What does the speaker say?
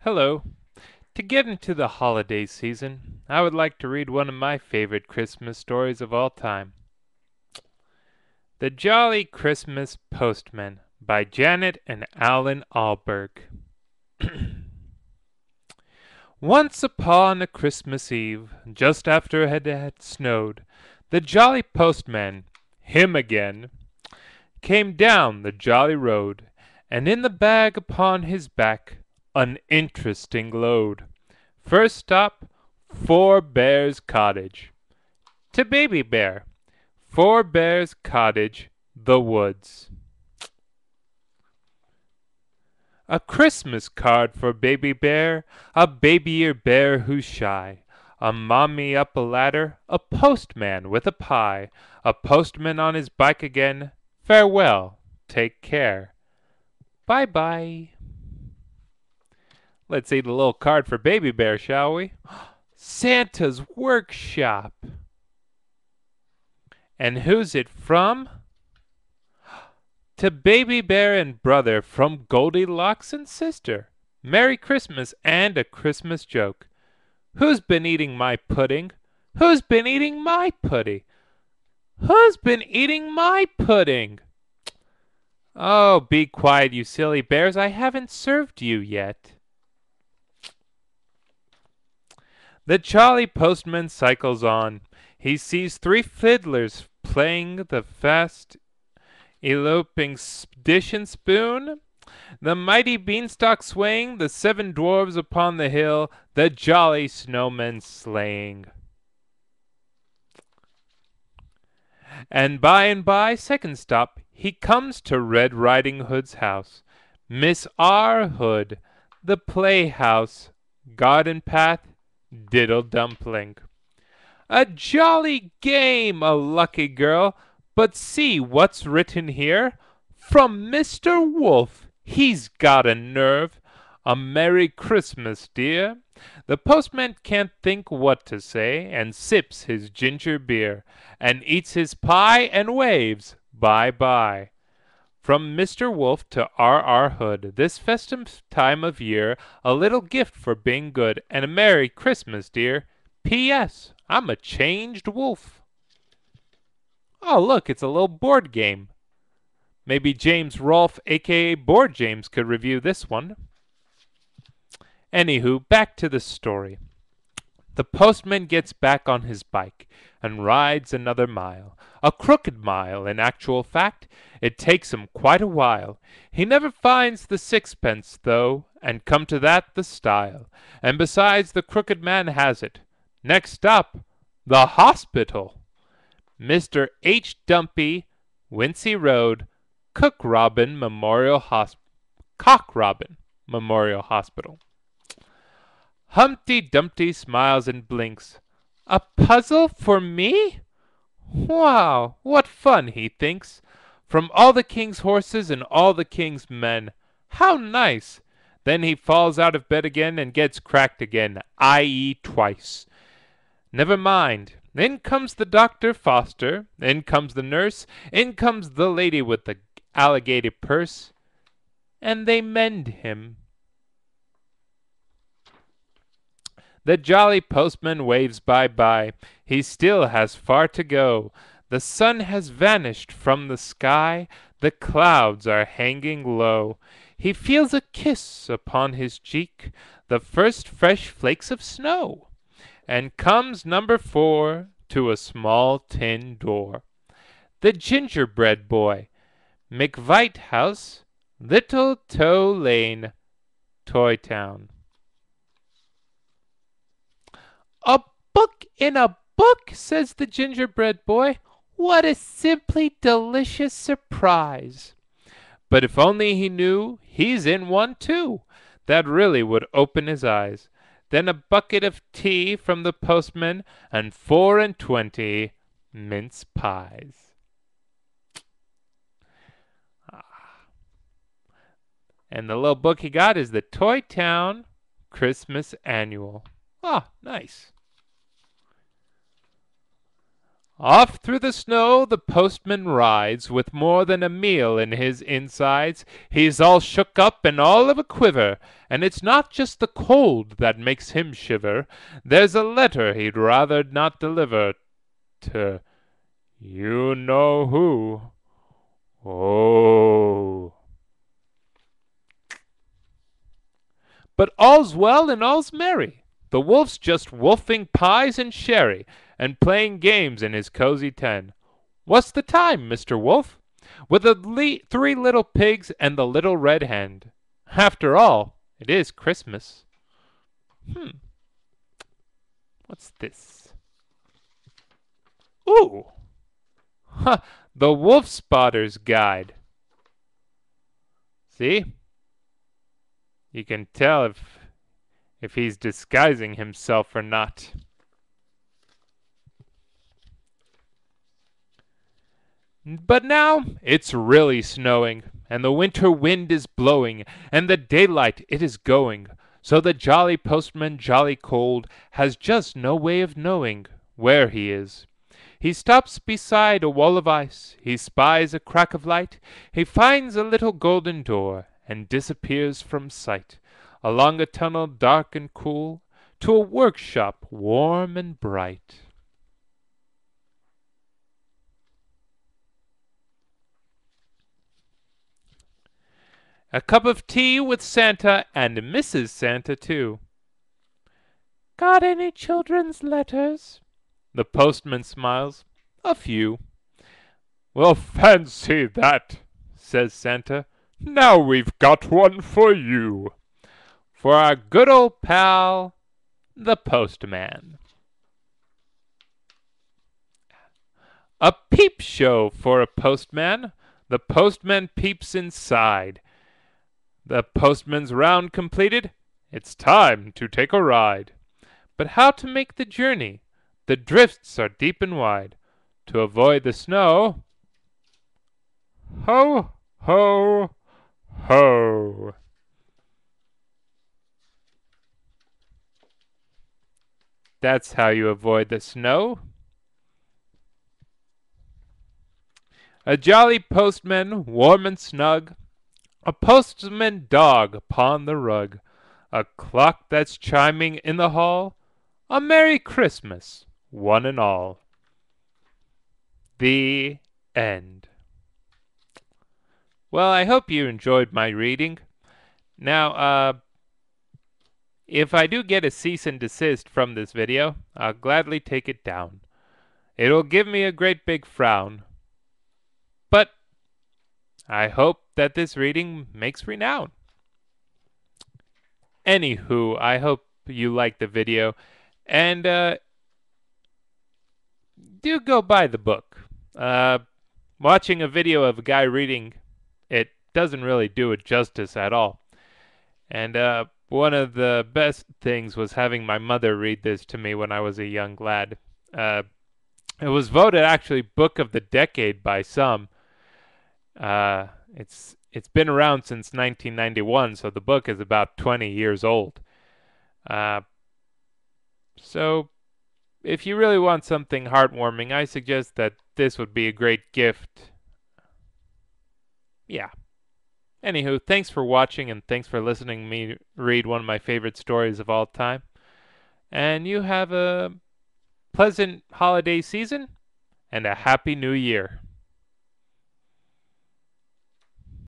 Hello. To get into the holiday season, I would like to read one of my favorite Christmas stories of all time. The Jolly Christmas Postman by Janet and Allan Ahlberg. Once upon a Christmas Eve, just after it had snowed, the jolly postman, him again, came down the jolly road, and in the bag upon his back an interesting load. First stop, Four Bears Cottage. To Baby Bear, Four Bears Cottage, the woods. A Christmas card for Baby Bear, a babyer bear who's shy. A mommy up a ladder, a postman with a pie. A postman on his bike again. Farewell, take care. Bye-bye. Let's eat a little card for Baby Bear, shall we? Santa's Workshop. And who's it from? To Baby Bear and Brother from Goldilocks and Sister. Merry Christmas and a Christmas joke. Who's been eating my pudding? Who's been eating my pudding? Who's been eating my pudding? Oh, be quiet, you silly bears. I haven't served you yet. The jolly postman cycles on. He sees three fiddlers playing the fast eloping dish and spoon, the mighty beanstalk swaying, the seven dwarves upon the hill, the jolly snowmen sleighing. And by, second stop, he comes to Red Riding Hood's house. Miss R. Hood, the playhouse, garden path, diddle dumpling. A jolly game, a lucky girl, but see what's written here. From Mr. Wolf, he's got a nerve. A Merry Christmas, dear. The postman can't think what to say, and sips his ginger beer, and eats his pie, and waves bye-bye. From Mr. Wolf to R. Hood, this festive time of year, a little gift for being good, and a Merry Christmas, dear. P.S. I'm a changed wolf. Oh, look, it's a little board game. Maybe James Rolfe, a.k.a. Board James, could review this one. Anywho, back to the story. The postman gets back on his bike and rides another mile. A crooked mile, in actual fact. It takes him quite a while. He never finds the sixpence, though, and come to that the stile. And besides, the crooked man has it. Next stop, the hospital. Mr. H. Dumpy, Wincy Road, Cock Robin Memorial Hospital. Humpty Dumpty smiles and blinks. A puzzle for me? Wow, what fun, he thinks. From all the king's horses and all the king's men. How nice! Then he falls out of bed again and gets cracked again, i.e. twice. Never mind. In comes the Dr. Foster, in comes the nurse, in comes the lady with the alligator purse, and they mend him. The jolly postman waves bye-bye. He still has far to go. The sun has vanished from the sky. The clouds are hanging low. He feels a kiss upon his cheek, the first fresh flakes of snow, and comes number 4 to a small tin door. The gingerbread boy, McVite House, Little Toe Lane, Toy Town. A book in a book, says the gingerbread boy. What a simply delicious surprise. But if only he knew he's in one too, that really would open his eyes. Then a bucket of tea from the postman, and 24 mince pies. And the little book he got is the Toy Town Christmas Annual. Ah, nice. Off through the snow the postman rides, with more than a meal in his insides. He's all shook up and all of a quiver, and it's not just the cold that makes him shiver. There's a letter he'd rather not deliver to you know who. Oh. But all's well and all's merry. The wolf's just wolfing pies and sherry, and playing games in his cozy den. What's the time, Mr. Wolf? With the three little pigs and the little red hen. After all, it is Christmas. What's this? Ooh! Ha! The Wolf Spotter's Guide. See? You can tell if he's disguising himself or not. But now it's really snowing, and the winter wind is blowing, and the daylight it is going. So the jolly postman, jolly cold, has just no way of knowing where he is. He stops beside a wall of ice, he spies a crack of light, he finds a little golden door, and disappears from sight, along a tunnel dark and cool, to a workshop warm and bright. A cup of tea with Santa and Mrs. Santa, too. Got any children's letters? The postman smiles. A few. Well, fancy that, says Santa. Now we've got one for you. For our good old pal, the postman. A peep show for a postman. The postman peeps inside. The postman's round completed, it's time to take a ride. But how to make the journey? The drifts are deep and wide. To avoid the snow, ho, ho, ho. That's how you avoid the snow. A jolly postman, warm and snug, a postman dog upon the rug, a clock that's chiming in the hall, a Merry Christmas, one and all. The end. Well, I hope you enjoyed my reading. Now, if I do get a cease and desist from this video, I'll gladly take it down. It'll give me a great big frown. But I hope that this reading makes renown. Anywho, I hope you liked the video, and do go buy the book. Watching a video of a guy reading it doesn't really do it justice at all. And one of the best things was having my mother read this to me when I was a young lad. It was voted actually Book of the Decade by some. It's been around since 1991, so the book is about 20 years old. So if you really want something heartwarming, I suggest that this would be a great gift. Yeah. Anywho, thanks for watching and thanks for listening to me read one of my favorite stories of all time. And you have a pleasant holiday season and a happy new year.